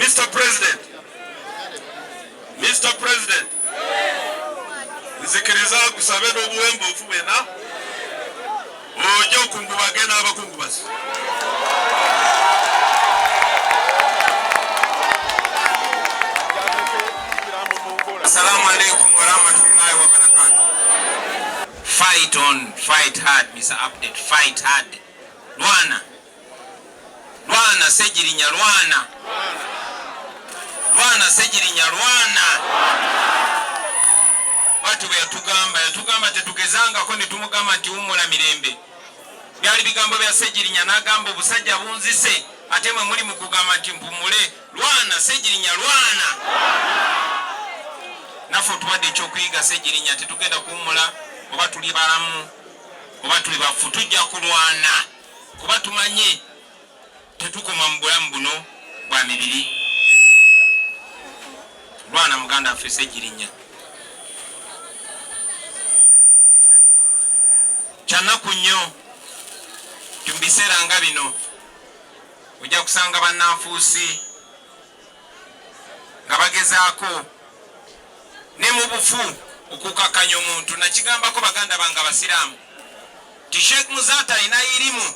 Mr. President, nzikiriza kusabe n'obuwembe ofubena ojo kungubage n'abakungubasi. Assalamu alaikum wa rahmatullahi wa barakatuh. Fight on, fight hard, Mr. Update, fight hard. Lwana Sejirinya Lwana Sejirinya Lwana. Watu yatugamba tetugezanga ko netumugamba nti umula mirembe. Byali bigambo bya Sejirinya n'agamba obusajja bunzise ate mwe muli mu kugamba nti mpumule. Lwana Sejirinya Lwana. Nafo tuwadde ekyokuyiga Sejirinya tetugenda kuwumula oba tuli balamu oba tuli bafu, tujja kulwana kuba tumanye tetukoma mu bulamu buno bwa mibiri. Lwana muganda waffe Sejirinya. Kyanaku nnyo mu biseera nga bino ojja kusanga bannanfuusi nga bagezaako ne mu bufu okukakanya omuntu. Nakigambako baganda bange abasiraamu ti Sheikh Muzata alina irimu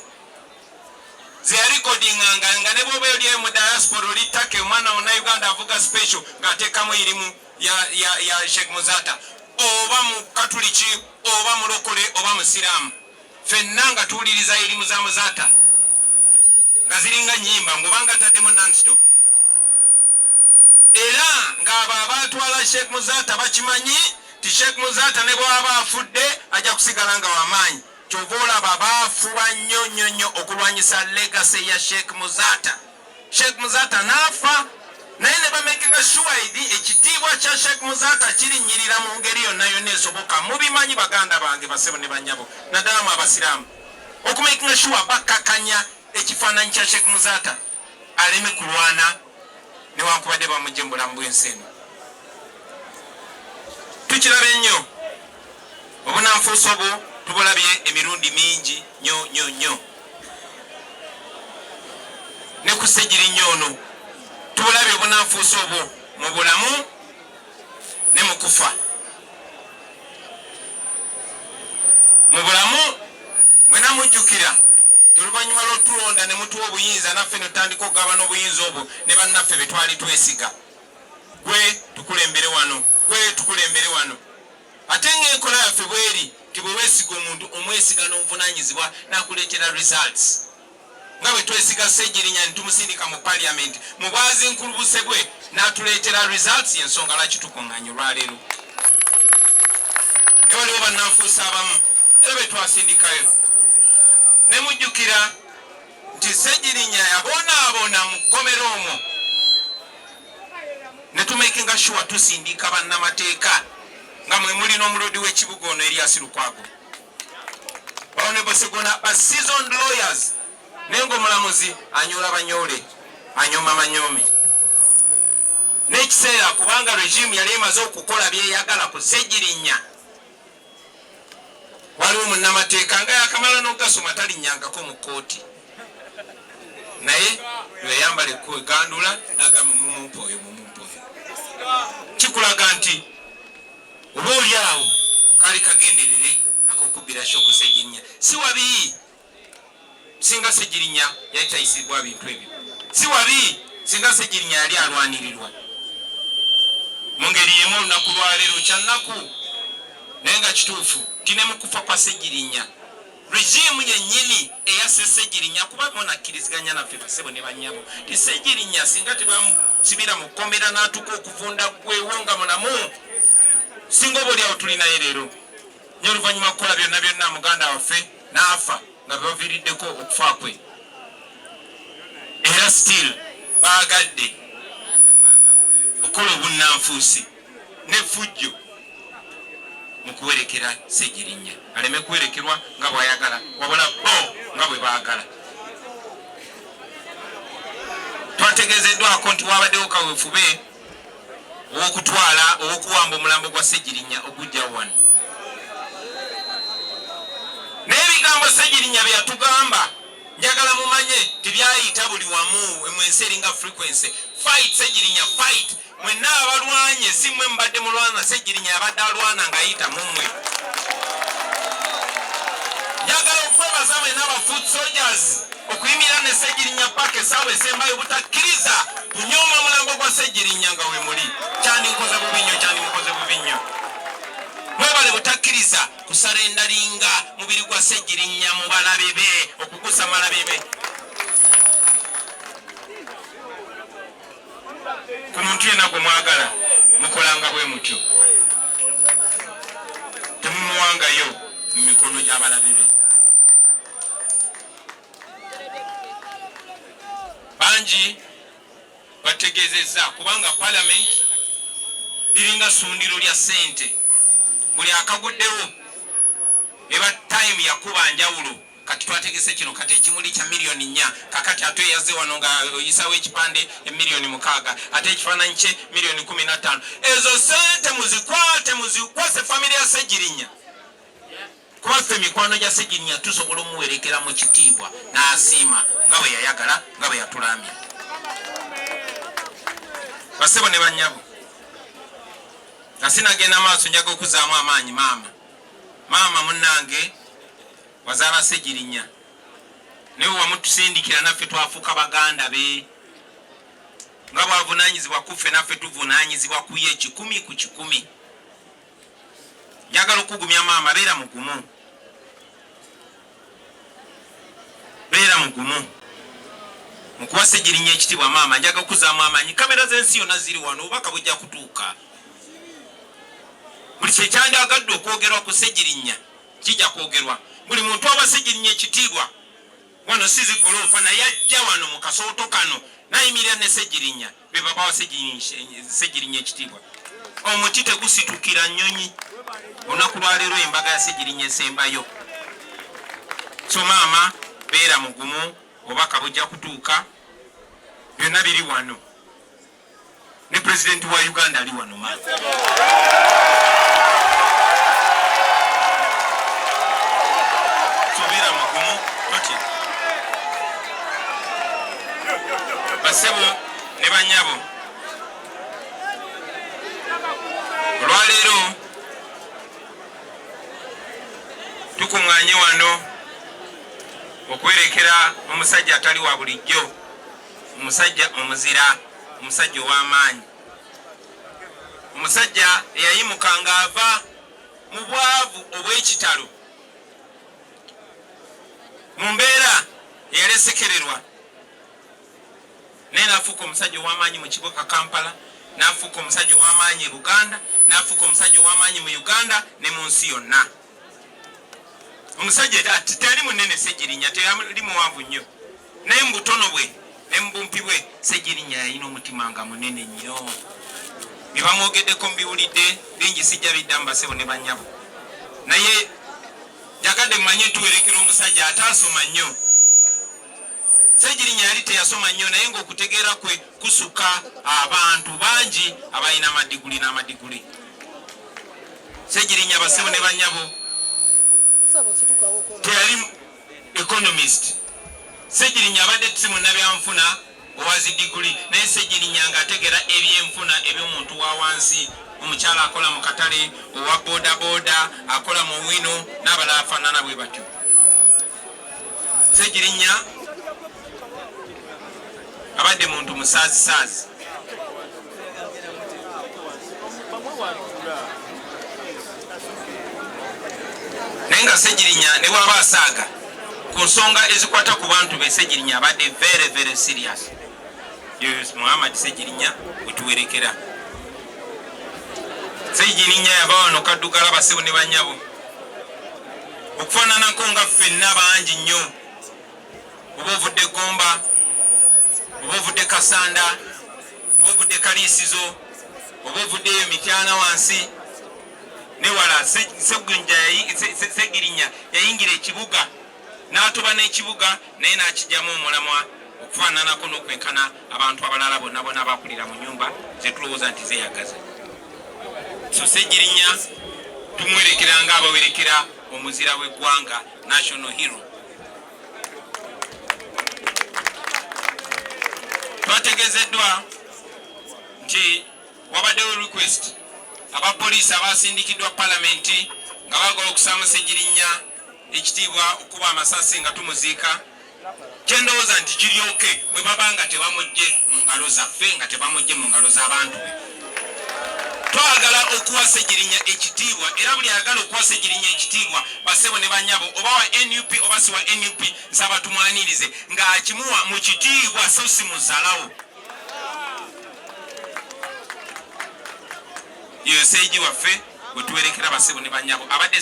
ze yalikodinganga nga ne bwoba oli mu diaspora oli Take omwana wonna Uganda avuga special ng'ateekamu irimu ya Sheikh Muzata, oba mu katuliki oba mulokole oba musiraamu, ffenna nga tuwuliriza irimu za Muzata nga ziringa nnyimba ng'obanga ataddemu non-stop. Era ng'abo abaatwala Sheikh Muzata bakimanyi ti Sheikh Muzata ne bw'aba afudde ajja kusigala nga w'amaanyi. Kyova olaba baafuba nnyo okulwanyisa legacy ya Sheikh Muzata. Sheikh Muzata n'afa naye ne bamakinga sure ekitiibwa kya Sheikh Muzata kirinnyirira mu ngeri yonna esoboka. Mubimanyi baganda bange basebo ne banyabo naddala mu abasiraamu okumakinga sure bakakanya ekifaananyi kya Sheikh Muzata aleme kulwana newankubadde bamugye mu bulamu bw'ensi eno. Tukirabe nnyo obunanfuusi obwo tubulabye emirundi mingi nnyo ne ku Sejirinya ono tubulabye obunanfuusi obwo mu bulamu ne mu kufa. Mu bulamu mwena mujjukira oluvannyuma lw'otulonda ne mutuwa obuyinza naffe ne tutandika okugaba n'obuyinza obwo ne bannaffe be twali twesiga. Gwe tukulembere wano, gwe tukulembere wano. Ate ng'enkola yaffe bweri ti bwe weesiga omuntu omwesiga n'obuvunaanyizibwa n'akuleetera results. Nga bwe twesiga Sejirinya ne tumusindika mu parliament mu bwazinkulubuse bwe n'atuleetera results, y'ensonga lwaki tukuŋŋaanye olwaleero. Ne waliwo bannanfuusi abamu era be twasindikayo ne mujjukira nti Sejirinya yabonaabona mu kkomero omwo ne tumakinga sure tusindika bannamateeka nga mwe muli n'omulodi w'ekibuga ono Erias Lukwago, Honorable Segona, ba seasoned lawyers nenga omulamuzi anyoola banyoole anyooma manyoome. N'ekiseera kubanga regime yali emaze okukola byeyagala ku Sejirinya, waliwo munnamateeka nga yakamala n'ogasoma talinnyangako mu kkooti naye lweyambala ekkwegandula n'agamba mumumpoyo. Kikulaga nti oba oli awo kali kagenderere ak'okubbira shoko Sejirinya. Si wabi singa Sejirinya yali tayisibwa bintu ebyo, si wabi singa Sejirinya yali alwanirirwa mu ngeri y'emu. Olunaku lwaleero kyannaku naye nga kituufu ti ne mu kufa kwa Sejirinya regime yennyini eyasse Sejirinya kuba monakkiriziganya naffe basebo ne bannyabo ti Sejirinya singa tebamusibira mu kkomera n'atuka okuvunda gwewo nga mulamu singa oba oli awo tuli naye leero. Nye oluvannyuma kukola byonna muganda waffe n'afa nga bebaviiriddeko okufa kwe, era still baagadde okukola obunnanfuusi n'effujjo mu kuwerekera Sejirinya aleme kuwerekerwa nga bw'ayagala wabula bo nga bwe baagala. Twategeezeddwako nti wabaddewo kaweefube ow'okuwamba omulambo gwa Sejirinya ogujjawo wano. Naye ebigambo Sejirinya bye yatugamba njagala mumanye tibyayita buli wamu mwenseringa frequency fight Ssegirinya fight mwenna abalwanye si mmwe mbadde mulwana Ssegirinya abadde alwana ng'ayita mumwe njagala okwebaza mwenna aba foot soldiers okuyimira ne Ssegirinya paka essaawa esembayo butakkiriza kunyooma omulambo gwa Ssegirinya nga we muli kyandinkoze bubi nnyo mwebale butakkiriza kusalendalinga mubiri gwa Ssegirinya mu balabe be okugusa malabe be ku muntu yenna gwe mwagala mukolanga bwe mutyo temumuwangayo mu mikono gy'abalabe be bangi bategeezezza kubanga palamenti liringa sundiro lya ssente buli akaguddewo eba time yakuba njawulo kati twategese kino kati ekimuli kya miliyoni 4 kakati ate yaze wano nga oyisawo ekipande emiliyoni 6 ate ekifaananyi kye miliyoni 15 ezo ssente muzikwase famire ya Ssegirinya kuba ffe mikwano gya Ssegirinya tusobola omuwerekera mu kitiibwa n'asiima nga bwe yayagala nga bwe yatulambya basebo ne bannyabo nga sinagenda maaso njaga okuzaamu amaanyi maama munnange wazaala Ssegirinya naye wamutusindikira naffe twafuuka baganda be nga bwavunaanyizibwa kuffe naffe tuvunaanyizibwa ku ye 100 ku 100 njagala okugumya maama beera mugumu mukuwa Ssegirinya ekitiibwa maama njaga okuzaamu amaanyi kamera z'ensi yonna ziri wano obubaka bujja kutuuka buli kyekyandagadde okwogerwa ku Ssegirinya kijja kwogerwa buli muntu aba Ssegirinya ekitiibwa wano sizigoloofa naye ajja wano mu kasooto kano nayimirira ne Ssegirinya be babawa Ssegirinya ekitiibwa omuti tegusitukira nnyonyi olunaku lwaleero embaga ya Ssegirinya esembayo so maama beera mugumu obubaka bujja kutuuka byonna biri wano ne pulezidenti wa Uganda ali wano maama beera mugumu totya basebo ne bannyabo olwaleero tukuŋŋaanye wano okwerekera omusajja atali wa bulijjo omusajja omuzira omusajja ow'amaanyi omusajja eyayimuka ng'ava mu bwavu obw'ekitalo mu mbeera eyalesekererwa naye n'afuuka omusajja ow'amaanyi mu kibuga Kampala n'afuuka omusajja ow'amaanyi e Buganda n'afuuka omusajja ow'amaanyi mu Uganda ne mu nsi yonna omusajja teyali munene Ssegirinya teyali muwanvu nnyo naye mu butono bwe ne mu bumpi bwe Ssegirinya yalina omutima nga munene nnyo bye bamwogeddeko mbiwulidde bingi sijja biddamu basebo ne bannyabo naye jagadde mmanye tuwerekera omusajja ataasoma nnyo Ssegirinya yali teyasoma nnyo naye ng'okutegeera kwe kusuka abantu bangi abalina amadiguli n'amadiguli Ssegirinya basebo ne bannyabo teyali economist Ssegirinya abadde simunnabyanfuna owazi diguli naye Ssegirinya ng'ategeera ebyenfuna eby'omuntu wa wansi omukyala akola mu katale owa bodaboda akola mu wino n'abalala afaanana bwe batyo Ssegirinya abadde muntu musaazisaazi naye nga Ssegirinya ne bw'aba asaaga ku nsonga ezikwata ku bantu be Ssegirinya abadde very serious Muhammad Ssegirinya wetuwerekera Ssegirinya yava wano kaddugala basebo ne bannyabo okufaananako nga ffenna bangi nnyo oba ovudde Gomba oba ovudde Kasanda oba ovudde Kaliisizo oba ovuddeyo Mityana wansi newala Ssegirinya yayingira ekibuga n'atuba n'ekibuga naye n'akijjamu omulamwa okufaananako n'okwenkana abantu abalala bonna bakulira mu nyumba zetulowooza nti zeeyagaza so Ssegirinya tumwerekera nga abawerekera omuzira w'eggwanga national hero twategezeddwa nti wabaddewo request abapoliisi abasindikiddwa palamenti nga bagala okusaamu Ssegirinnya ekitiibwa okuba amasasi nga tumuziika. Kyendowooza nti kiryoke bwe baba nga tebamugye mu ngalo zaffe, nga tebamugye mu ngalo z'abantu be. Twagala okuwa Ssegirinnya ekitiibwa, era buli ayagala okuwa Ssegirinnya ekitiibwa basebo ne bannyabo oba wa NUP oba si wa NUP nsaba tumwanirize ng'akimuwa mu kitiibwa so si muzalawo. Yeyo Sseegi waffe gwe tuwerekera basebo ne bannyabo abadde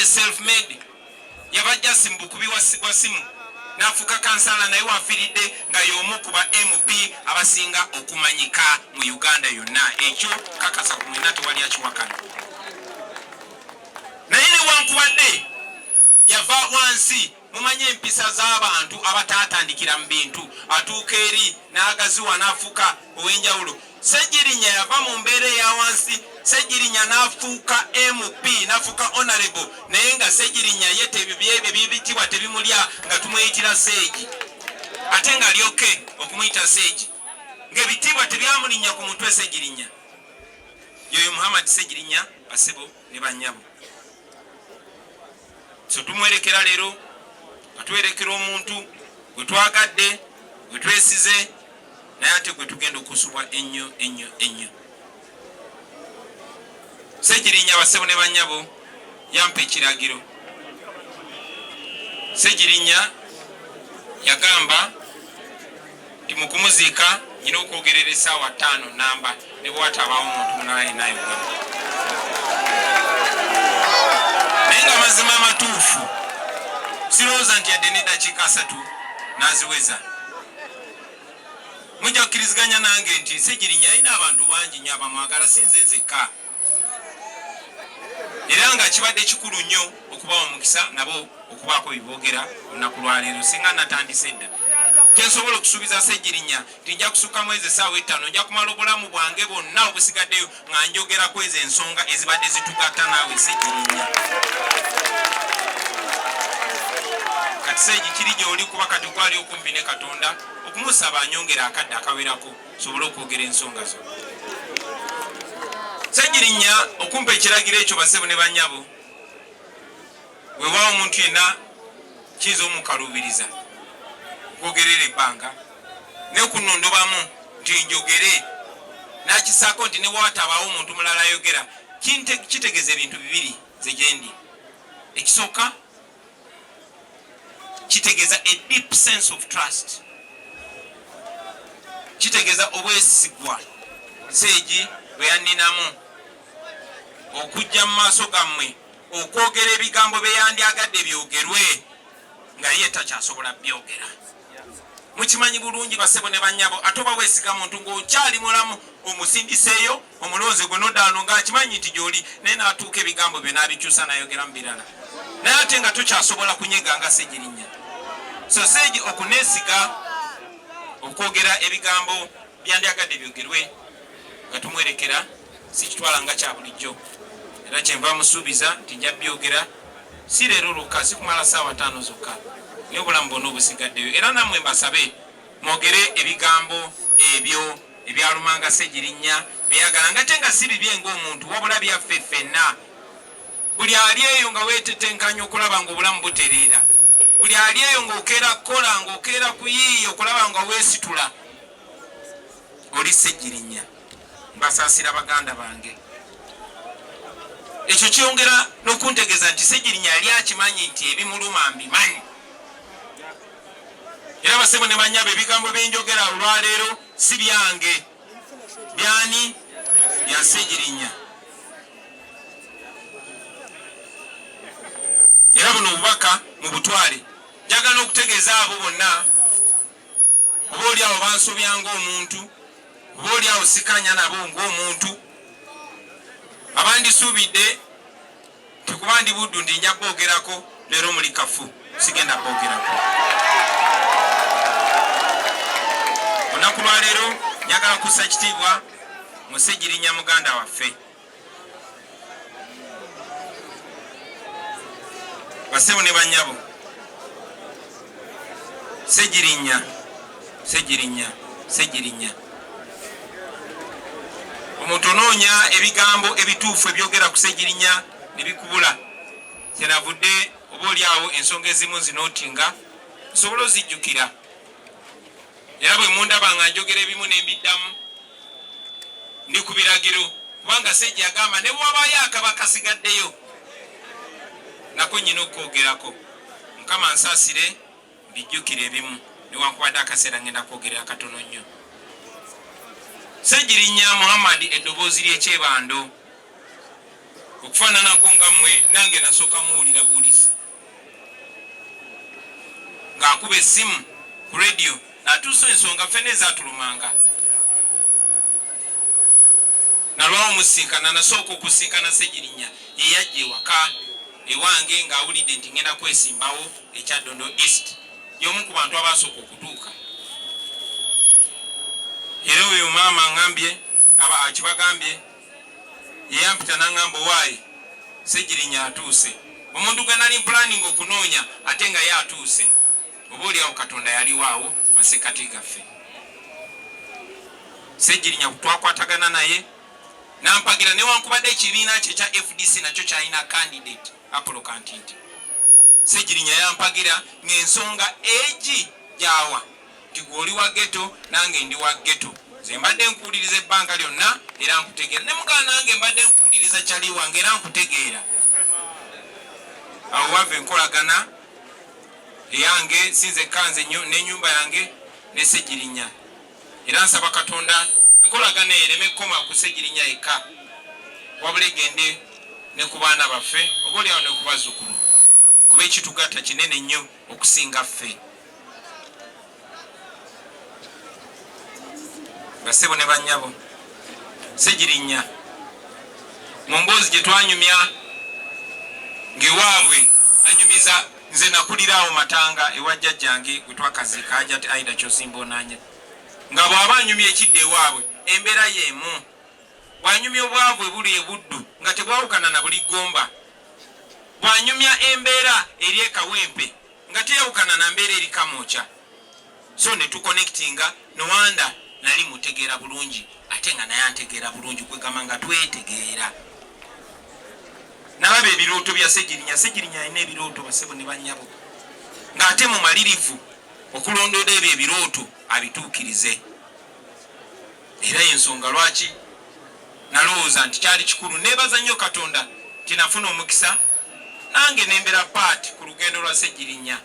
self-made yabajja simbukubi wa simu n'afuuka kansala naye wafiiridde nga y'omu ku ba MP abasinga okumanyika mu Uganda yonna. Ekyo kakasa ku mwena tewali akiwakana. Naye newankubadde yava wansi mumanye empisa z'abantu abataatandikira mu bintu atuuka eri n'agaziwa n'afuuka ow'enjawulo. Ssegirinnya yava mu mbeera eya wansi, Ssegirinnya n'afuuka MP n'afuuka honorable, naye nga Ssegirinnya ye ebibitibwa tebimulya nga tumuyitira Sseegi, ate nga alyoke okumuyita Sseegi ng'ebitibwa tebyamulinnya ku mutwe Ssegirinnya. Yoyo Muhammad Ssegirinnya basebo ne bannyabo. So tumwerekera leero nga twerekera omuntu gwe twagadde gwe twesize naye ate gwe tugenda okusubwa ennyo. Ssegirinnya basebo ne bannyabo yampa ekiragiro. Ssegirinnya yagamba nti mu kumuziika nyina okwogerera essaawa 5 namba ne bwatabaawo omuntu mulala yenna ayogera. Naye nga mazima amatuufu sirowooza nti yadde n'eddakiika 3 n'aziweza. Mujja kukkiriziganya nange nti Ssegirinnya alina abantu bangi nnyo abamwagala sinze nzekka, era nga kibadde kikulu nnyo okubawa omukisa nabo okubaako biboogera olunaku lwaleero singa natandise dda. Kyensobola okusuubiza Ssegirinnya nti nja kusukka mwezi essaawa 5 nja kumala obulamu bwange bwonna obusigaddeyo nga njogerako ezo ensonga ezibadde zitugatta naawe Ssegirinnya. Kati Sseegi kiri gy'oli kuba kati gwali okumpi ne Katonda okumusaba anyongera akadde akawerako sobole okwogera ensonga zo. Ssegirinnya okumpa ekiragiro ekyo basebo ne bannyabo, weewaawo omuntu yenna kiyinza omukaluubiriza okwogerera ebbanga nekunondobamu nti njogere n'akisaako nti ne bwatabaawo omuntu mulala ayogera. Kitegeeza ebintu bibiri ze gyendi. Ekisooka kitegeeza a deep sense of trust, kitegeeza obwesigwa Sseegi bwe yanninamu okujja mu maaso gammwe okwogera ebigambo bye yandyagadde byogerwe nga ye takyasobola byogera. Mukimanyi bulungi basebo ne bannyabo, ate oba weesiga muntu ng'okyali mulamu omusindiseeyo omulonze gwe n'oddaano ng'akimanyi nti gy'oli naye n'atuuka ebigambo bye n'abikyusa n'ayogera mu birala, naye ate nga tokyasobola kunyega nga Ssegirinnya. So Sseegi okuneesiga okwogera ebigambo byandyagadde byogerwe nga tumwerekera sikitwala nga kya bulijjo, era kyenva musuubiza nti nja byogera si leero lukka, si kumala ssaawa 5 zokka, naye obulamu bwonna obusigaddeyo. Era nammwe mbasabe mwogere ebigambo ebyo ebyalumanga Ssegirinnya byeyagala, nga te nga si bibye ng'omuntu wabula byaffe ffenna. Buli ali eyo nga weetetenkanya okulaba ng'obulamu butereera, buli ali eyo ng'okeera kukola ng'okeera kuyiiya okulaba nga weesitula, oli Ssegirinnya. Mbasaasira baganda bange. Ekyo kyongera n'okuntegeeza nti Ssegirinnya yali akimanyi nti ebimuluma mbimanyi. Era basebo ne bannyabo ebigambo byenjogera olwaleero si byange, byani? Bya Ssegirinnya. Era buno obubaka mu butwale njagala okutegeeza abo bonna oba oli awo bansobya ng'omuntu, oba oli awo sikanya nabo ng'omuntu, abandisuubidde tekuba ndi buddu ndi nja boogerako, leero muli kafu sigenda boogerako. Olunaku lwaleero njagala kussa kitiibwa mu Ssegirinnya muganda waffe. Basebo ne bannyabo, Ssegirinnya Ssegirinya omuntu onoonya ebigambo ebituufu ebyogera ku Ssegirinya ne bikubula. Kyenavudde oba oliawo ensonga ezimu zinootinga nsobola ozijjukira, era bwe mundaba nga njogera ebimu ne mbiddamu ndi ku biragiro, kubanga Ssejja agamba ne bw'abaayo akaba kasigaddeyo nako nnyina okwogerako. Mukama ansaasire mbijjukire ebimu newankubadde akaseera ngenda kwogerera katono nnyo. Ssegirinya Muhammad eddoboozi ly'ekyebando, okufaananako nga mmwe nange nasooka muwulira buwulizi ng'akuba essimu ku rediyo n'atuusa ensonga ffene ezaatulumanga. Nalwawo musinkana, nasooka okusinkana Ssegirinya ye yajja ewaka ewange ng'awulidde nti ngenda kwesimbawo ekya Dondo East, y'omu ku bantu abasooka okutuuka. Era oyo maama ngambye kibagambye yeyampita n'angamba owaayi Ssegirinya atuuse. Omuntu gwe nali planning okunoonya ate nga ye atuuse. Oba oliawo Katonda yaliwaawo masekati gaffe. Ssegirinya twakwatagana naye nampagira newankubadde ekibiina kye ekya FDC nakyo kyalina candidate applicant. Ssegirinya yampagira ng'ensonga egi gyawa nti gwe oli wa ghetto nange ndi wa ghetto. Nze mbadde nkuwuliriza ebbanga lyonna era nkutegeera, ne mugana nange mbadde nkuwuliriza kyali wange era nkutegeera. Awo wava enkolagana eyange sinze kanze n'ennyumba yange ne Ssegirinya, era nsaba Katonda enkolagana ereme kukoma ku Ssegirinya yekka, wabula egende ne ku baana baffe oba oliawo ne ku bazzukulu, kuba ekitugatta kinene nnyo okusinga ffe. Bassebo ne bannyabo, Ssegirinya mu mboozi gye twanyumya ng'ewaabwe anyumiza, nze nakuliraawo Matanga ewa jjajjange gwe twakaziika Hajjati Aida Kyosimba Onaanya, nga bw'aba anyumya ekidde ewaabwe embeera y'emu. Bw'anyumya obwavu ebuli ebuddu nga tebwawukana na buli ggomba. Bw'anyumya embeera eri ekawempe nga teyawukana na mbeera eri kamooca. So ne tuconnectinga nowanda nali mutegeera bulungi ate nga naye antegeera bulungi, kwegamba nga twetegeera. Nalaba ebirooto bya Ssegirinya. Ssegirinya alina ebirooto bassebo ne bannyabo, ng'ate mumalirivu okulondoola ebyo ebirooto abituukirize. Era y'ensonga lwaki nalowooza nti kyali kikulu. Neebaza nnyo Katonda nti nafuna omukisa nange nembeera paati ku lugendo lwa Ssegirinya.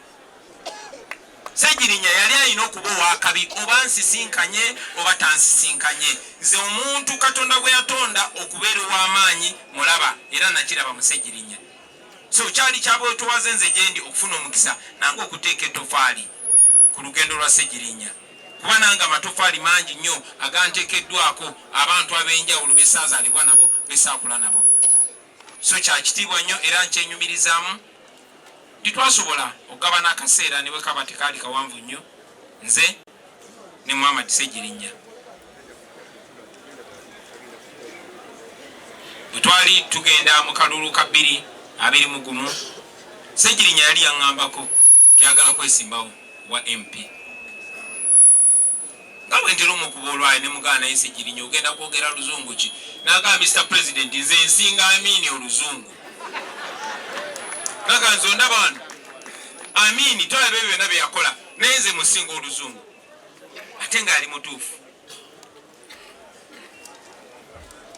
Ssegirinya yali alina okuba owakabi, oba nsisinkanye oba tansisinkanye. Nze omuntu Katonda gwe yatonda okubeera ow'amaanyi mulaba, era nakiraba mu Ssegirinya. So kyali kyabwetowaze nze gyendi okufuna omukisa nange okuteeka ettofaali ku lugendo lwa Ssegirinya, kuba nange amatofaali mangi nnyo aganteekeddwako abantu ab'enjawulo besaazaalibwa nabo, besaakula nabo. So kyakitiibwa nnyo era nkyenyumirizaamu nti twasobola okugabana akaseera ne bwe kaba tekaali kawanvu nnyo, nze ne Muhammad Ssegirinya. Bwe twali tugenda mu kalulu ka 2021 Ssegirinya yali yaŋŋambako tyagala kwesimbawo wa MP. Nga bwe ntera omukuba olwayo ne mugana naye Ssegirinya ogenda kwogera luzungu ki? N'agamba Mr. President nze nsinga Amini oluzungu. Naga nze ondaba wano Amini tolaba ebyo byonna bye yakola naye nze musinga oluzungu, ate ng'ali mutuufu.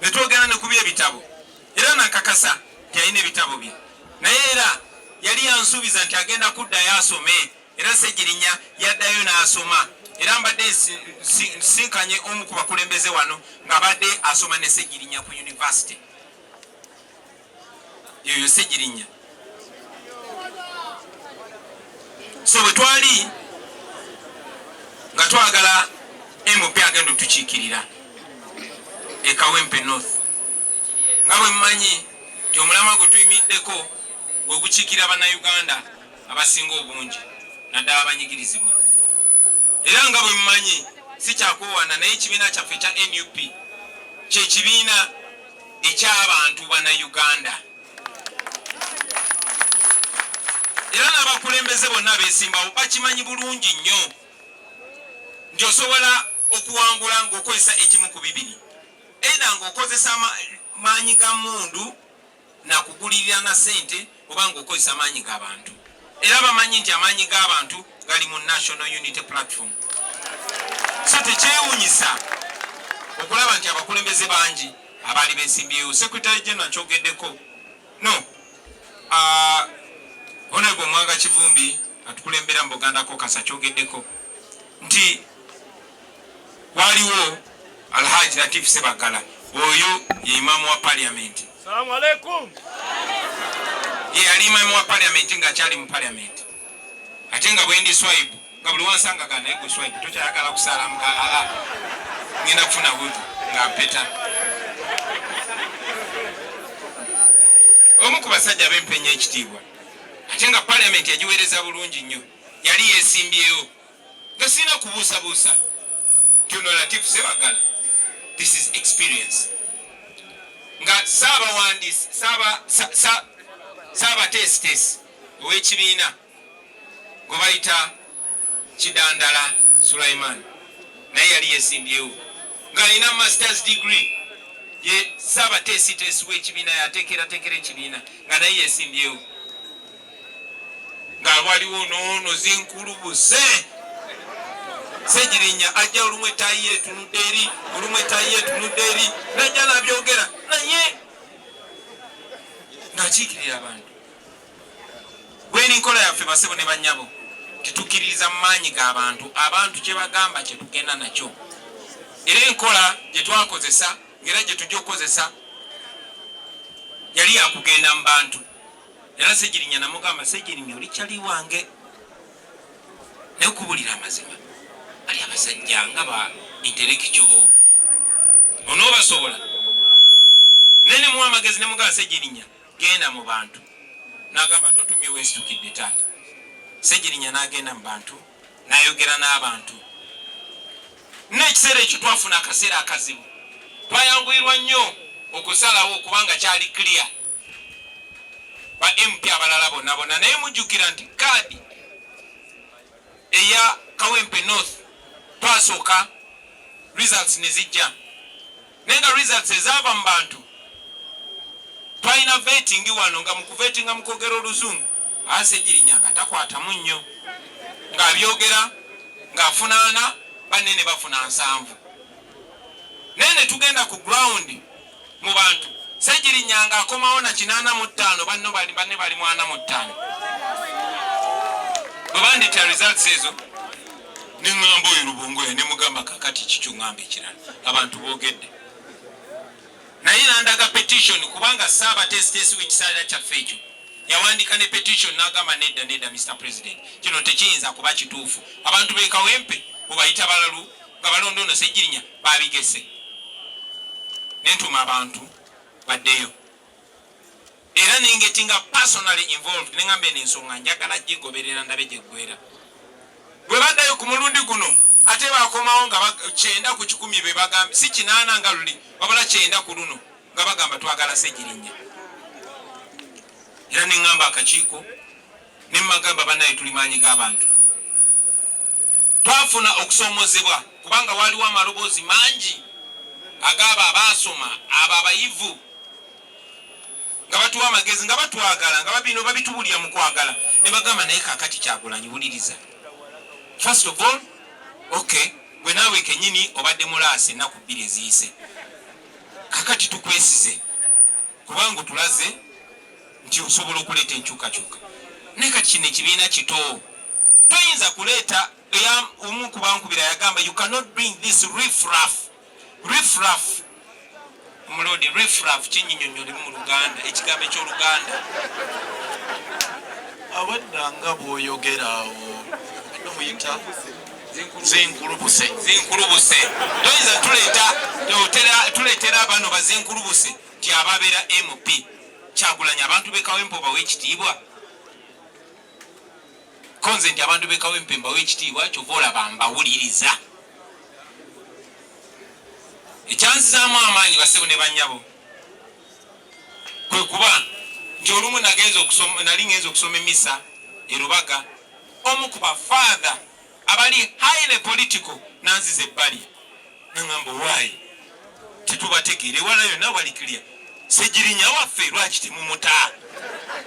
Ne twogera ne ku by'ebitabo era nakakasa nti alina ebitabo bye, naye era yali yansuubiza nti agenda kuddayo asome, era Ssegirinya yaddayo n'asoma. Era mbadde nsinkanye omu ku bakulembeze wano ng'abadde asoma ne Ssegirinya ku university. Yoyo Ssegirinya. So bwe twali nga twagala MP agenda otukiikirira e Kawempe North, nga bwe mmanyi nti omulamwa gwe tuyimiddeko gwe gukiikira Bannayuganda abasinga obungi naddala abanyigirizibwa. Era nga bwe mmanyi si kyakwowana naye ekibiina kyaffe ekya NUP kye kibiina eky'abantu Bannayuganda. Era n'abakulembeze bonna beesimbawo bakimanyi bulungi nnyo nti osobola okuwangula ng'okozesa ekimu ku bibiri, era ng'okozesa maanyi ga mundu nakugulirira na sente, oba ng'okozesa maanyi g'abantu. Era bamanyi nti amaanyi g'abantu gali mu National Unity Platform. So tekyewuunyisa okulaba nti abakulembeze bangi abaali beesimbyewo. Secretary General kyogeddeko no Honorable Mwanga Kivumbi atukulembera mu Buganda Caucus kyogeddeko nti waliwo Alhaji Latif Sebagala, oyo ye imamu wa parliament. Assalamu alaikum. Ye yali imamu wa parliament nga kyali mu parliament. Ate nga bwendi swipe nga buli wansanga gana ego swipe tokyayagala kusalamu ngenda kufuna wudu nga mpeta. Omu ku basajja bempenya ekitiibwa ate nga parliament yagiweereza bulungi nnyo yali yeesimbyewo nga sirina kubuusabuusa Ono Latif Sebagala. This is experience. Nga Saba testes ow'ekibiina gwe bayita Kidandala Sulaiman naye yali yeesimbyewo nga alina masters degree. Ye Saba testes w'ekibiina yateekerateekera ekibiina nga naye yeesimbyewo nga waliwo noono zinkulubuse. Sejirinya ajja olumu etayi etunudde eri, olumu etayi etunudde eri, najja nabyogera naye ng'akiikirira abantu. Bw'eri nkola yaffe basebo ne bannyabo tetukkiririza mu maanyi g'abantu. Abantu kye bagamba kye tugenda nakyo. Era enkola gye twakozesa ng'era gye tujja okukozesa yali yakugenda mu bantu. Era Sejirinya namugamba, Sejirinya oli kyali wange naye okubulira amazima ali abasajja nga ba intellectual onoobasobola nene mu amagezi ne mugaba Sejirinya genda mu bantu n'agamba totumye weesitukidde taata. Sejirinya n'agenda mu bantu n'ayogera n'abantu. N'ekiseera ekyo twafuna akaseera akazibu, twayanguyirwa nnyo okusalawo kubanga kyali clear ba MP abalala bonna bonna, naye mujjukira nti kaadi eya Kawempe North twasooka results ne zijja naye nga results ezaava mu bantu twalina vetting wano nga mukuvetinga mukwogera oluzungu. Sejirinya nga takwatamu nnyo ng'abyogera ng'afunaana banne ne bafuna 7 naye ne tugenda ku ground mu bantu Sejirinya ng'akomawo na 85 banne bali 45 bwe bandita results ezo ne ŋŋamba oyo Lubongoya ne mugamba kakati kikyo ŋŋamba ekirala abantu boogedde naye nandaga petition kubanga Saba testes w'ekisaala kyaffe ekyo yawandika ne petition n'agamba nedda Mr. President kino tekiyinza kuba kituufu. Abantu b'e Kawempe obayita balalu nga balonda ono Sejirinya babigese ne ntuma abantu baddeyo era nengetinga personally involved nengambe n'ensonga njagala gigoberera ndabe gye ggwera. Bwe baddayo ku mulundi guno ate bakomawo nga 9 ku 10 be bagamba si 8 nga luli wabula 9 ku luno nga bagamba twagala Sejirinya. Era neŋŋamba akakiiko ne mmagamba bannaye tuli maanyi g'abantu. Twafuna okusoomozebwa kubanga waliwo amaloboozi mangi agaba abaasoma abo abayivu nga batuwa amagezi nga batwagala nga babino babitubulya mu kwagala ne bagamba naye kakati Kyagulanyi wuliriza. First of all, okay, gwe naawe kennyini obadde mulaase ennaku 2 eziyise. Kakati tukwesize kubanga tulaze nti osobola okuleeta enkyukakyuka. Naye kati kino ekibiina kito toyinza kuleeta omu ku bankubira yagamba you cannot bring this riffraff mulodi riffraff kinyinyonnyole mu Luganda ekigambo eky'Oluganda Awadda nga bw'oyogeraawo nomuyita zinkulubuse. Toyinza tuleetera bano bazinkulubuse nti ababeera MP. Kyagulanyi abantu b'e Kawempe bawe ekitiibwa. Konze nti abantu b'e Kawempe mbawe ekitiibwa kyova olaba mbawuliriza. Ekyanzizaamu amaanyi basebo ne bannyabo kwe kuba nti olumu nali ngenza okusoma emisa e Rubaga. Omu ku bafaatha abali highly political nanzize ebbali nangamba why tetubategeere wala yonna wali clear. Ssegirinya waffe lwaki temumuta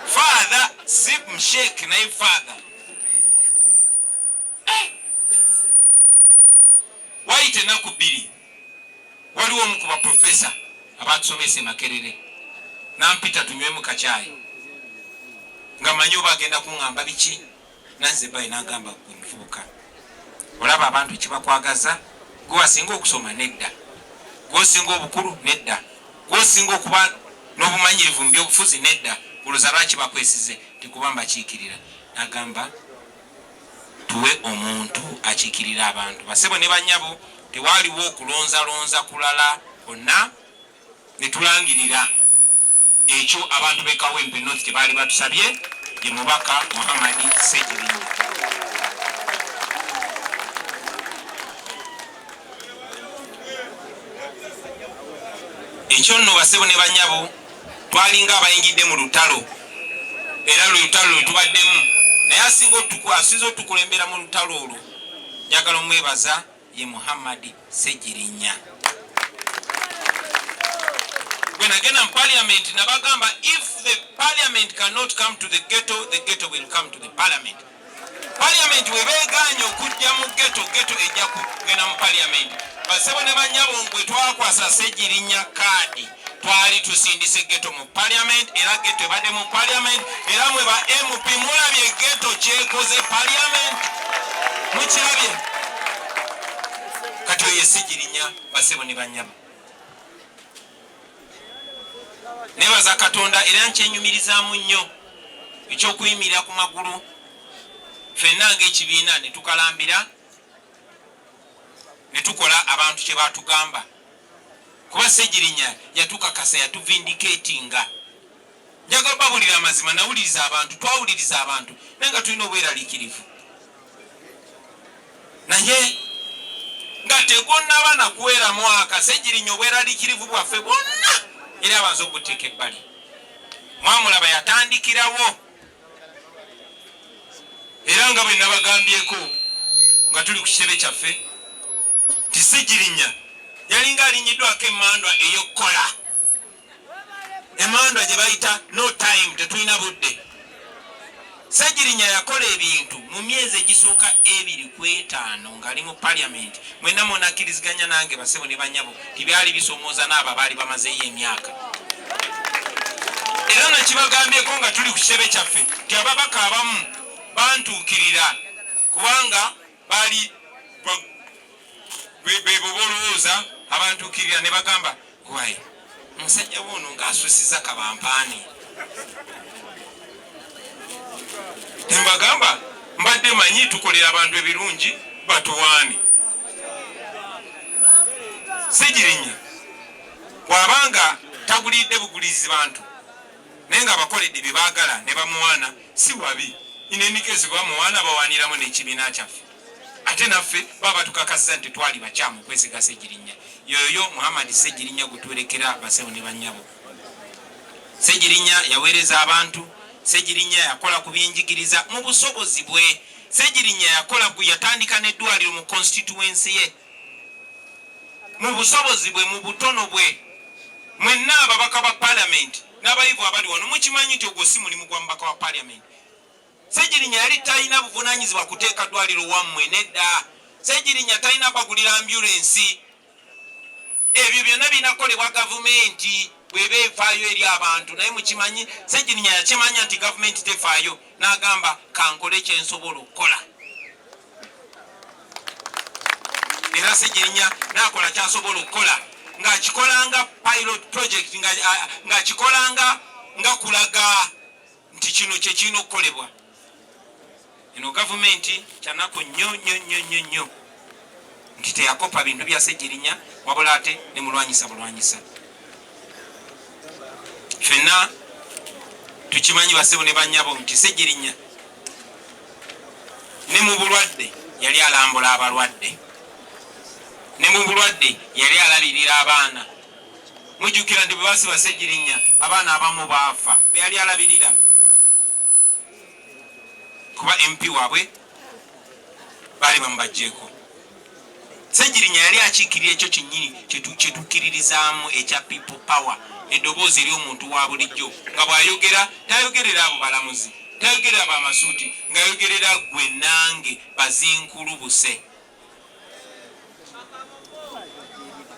father si msheke naye father waite ennaku bbiri waliwo omu ku baprofesa abatusomesa e Makerere nampita tunywemu kacaayi nga manyi oba agenda kuŋŋamba biki nanze bayi nagamba gwe muvubuka olaba abantu kibakwagaza gwe wasinga okusoma nedda gwe osinga obukulu nedda gwe osinga okuba n'obumanyirivu mu byobufuzi nedda oloza lwaki bakwesize tekubamba kiikirira nagamba tuwe omuntu akiikirira abantu basebo ne banyabo tewaliwo okulonzalonza kulala bonna netulangirira ekyo abantu b'Ekawempe North tebaali batusabye ye mubaka Muhammad Ssegirinya. Ekyo nno basebo ne banyabo twalinga abayingidde mu lutalo era lutalo lwetubaddemu naye asinza otukulembera mu lutalo olwo njagala omwebaza ye Muhammad Ssegirinya. When again in parliament nabagamba if the parliament cannot come to the ghetto will come to the parliament. Parliament webeganya okujja mu ghetto ejja kugenda mu parliament. Basebo ne banyabo ngwe twakwasa Ssegirinya kaadi twali tusindise ghetto mu parliament era ghetto ebadde mu parliament era mwe ba MP mulabye ghetto kyekoze parliament mukirabye kati oyo Ssegirinya basebo ne banyabo. Nebaza Katonda era nkyenyumirizaamu nnyo ekyokuyimirira ku magulu ffenna ng'ekibiina ne tukalambira ne tukola abantu kye baatugamba kuba Ssegirinya yatukakasa yatuvindicatinga. Njagala babulira amazima nawuliriza abantu twawuliriza abantu naye nga tulina obweraliikirivu naye nga tegonnaba nakuwera mwaka Ssegirinya obweraliikirivu bwaffe bwonna era abanza okuteeka ebbali. Mwamulaba yatandikirawo era nga bwe nabagambyeko nga tuli ku kitebe kyaffe nti Ssegirinya yalinga alinyiddwako emmandwa ey'okukola emmandwa gye bayita no time tetulina budde. Ssegirinya yakola ebintu mu myezi egisooka 2 ku 5 ng'ali mu parliament mwenna mwonakkiriziganya nange basebo ne banyabo tibyali bisomooza n'abo abaali bamazeeyo emyaka era nakibagambyeko nga tuli ku kitebe kyaffe ti ababaka abamu bantuukirira kubanga baali bebolowooza abantuukirira ne bagamba wayi omusajja woono ng'asusiza kabampaani tembagamba mbadde manyi tukolera abantu ebirungi batuwaane. Ssegirinya bw'abanga tagulidde bugulizi bantu naye nga bakoledde bye baagala ne bamuwaana si wabi inenikezi bamuwaana bawaaniramu n'ekibiina kyaffe ate naffe baba tukakasa nti twali bakyamu okwesiga Ssegirinya. Yoyo Muhammad Ssegirinya gutwerekera basebo ne banyabo. Ssegirinya yaweereza abantu. Ssegirinya yakola ku byenjigiriza mu busobozi bwe. Ssegirinya yakola yatandika n'eddwaliro mu constituency ye mu busobozi bwe mu butono bwe. Mwenna ababaka ba parliament n'abayivu abali wano mukimanyi nti ogwo si mulimu gwa mubaka wa parliament. Ssegirinya yali talina buvunaanyizibwa kuteeka ddwaliro wammwe nedda. Ssegirinya talina bagulira ambulance. Ebyo byonna binakolebwa gavumenti bweba efaayo eri abantu naye mukimanyi Ssegirinya yakimanya nti gavumenti tefaayo n'agamba kankole kyensobola okukola era Ssegirinya n'akola kyasobola okukola ng'akikolanga pilot project ng'akikolanga nga kulaga nti kino kye kirina okukolebwa. Eno gavumenti kyanaku nnyo nti teyakopa bintu bya Ssegirinya wabula ate ne mulwanyisa bulwanyisa. Ffenna tukimanyi basebo ne banyabo nti Ssegirinya ne mu bulwadde yali alambula abalwadde ne mu bulwadde yali alabirira abaana. Mujjukira nti bwe basiba Ssegirinya abaana abamu baafa be yali alabirira kuba MP waabwe baali bamubajjeeko. Ssegirinya yali akiikirira ekyo kyennyini kyetukkiririzaamu ekya people power, eddoboozi ery'omuntu wa bulijjo nga bw'ayogera tayogerera abo balamuzi, tayogerera bamasuuti, ng'ayogerera gwe nange bazinkulubuse.